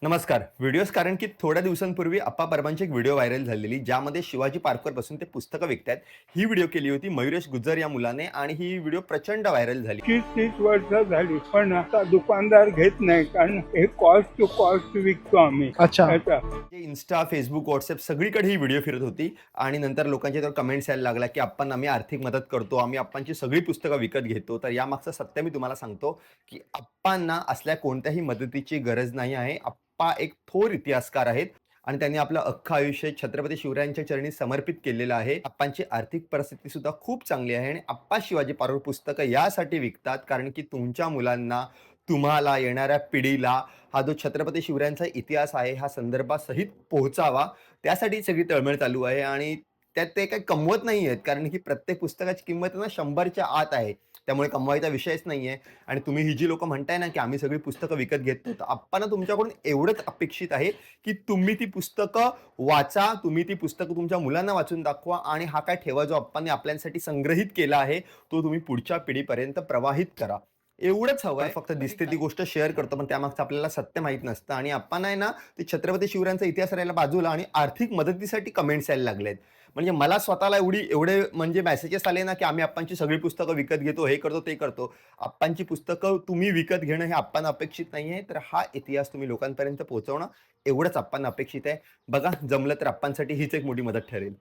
नमस्कार. व्हिडिओज कारण की थोड्या दिवसांपूर्वी अप्पा परबांची एक व्हिडिओ व्हायरल झालेली, ज्यामध्ये शिवाजी पार्कवरपासून ते पुस्तकं विकतायत. ही व्हिडिओ केली होती मयुरेश गुज्जर या मुलाने आणि ही व्हिडिओ प्रचंड व्हायरल झाली. 30-30 वर्ष झाली, पण आता दुकानदार घेत नाही, कारण हे कॉस्ट टू कॉस्ट विकतो आम्ही. अच्छा. त्याचा इन्स्टा, फेसबुक, व्हॉट्सअप सगळीकडे ही व्हिडिओ फिरत होती आणि नंतर लोकांच्या त्यावर कमेंट्स यायला लागला, की "अप्पांना आम्ही आर्थिक मदत करतो, आम्ही अप्पांची सगळी पुस्तकं विकत घेतो." तर यामागचं सत्य मी तुम्हाला सांगतो, की अप्पांना असल्या कोणत्याही मदतीची गरज नाही आहे. अप्पा एक थोर इतिहासकार आहेत आणि त्यांनी आपलं अख्खं आयुष्य छत्रपती शिवरायांच्या चरणी समर्पित केलेलं आहे. अप्पांची आर्थिक परिस्थिती सुद्धा खूप चांगली आहे आणि अप्पा शिवाजी पार्क पुस्तकं यासाठी विकतात, कारण की तुमच्या मुलांना, तुम्हाला, येणाऱ्या पिढीला हा जो छत्रपती शिवरायांचा इतिहास आहे, हा संदर्भासहित पोहोचावा. त्यासाठी सगळी तळमळ चालू आहे आणि त्यात ते काही कमवत नाहीयेत, कारण की प्रत्येक पुस्तकाची किंमत आहे ना 100च्या आत आहे. त्यामुळे कमवायचा विषयच नाहीये. आणि तुम्ही ही जी लोकं म्हणताय ना, की आम्ही सगळी पुस्तकं विकत घेतो, तर अप्पांना तुमच्याकडून एवढंच अपेक्षित आहे, की तुम्ही ती पुस्तकं वाचा, तुम्ही ती पुस्तकं तुमच्या मुलांना वाचून दाखवा आणि हा काय ठेवा जो अप्पांनी आपल्यासाठी संग्रहित केला आहे, तो तुम्ही पुढच्या पिढीपर्यंत प्रवाहित करा. एवढंच हवं आहे. फक्त दिसते ती गोष्ट शेअर करतो, पण त्यामागचं आपल्याला सत्य माहीत नसतं आणि अप्पांना आहे ना, ते छत्रपती शिवरायांचा इतिहास राहिला बाजूला आणि आर्थिक मदतीसाठी कमेंट्स यायला लागलेत. म्हणजे मला स्वतःला एवढे म्हणजे मेसेजेस आले ना, की आम्ही अप्पांची सगळी पुस्तकं विकत घेतो, हे करतो, ते करतो. अप्पांची पुस्तकं तुम्ही विकत घेणं हे अप्पांना अपेक्षित नाहीये. तर हा इतिहास तुम्ही लोकांपर्यंत पोहोचवणं एवढंच अप्पांना अपेक्षित आहे. बघा जमलं तर अप्पांसाठी हीच एक मोठी मदत ठरेल.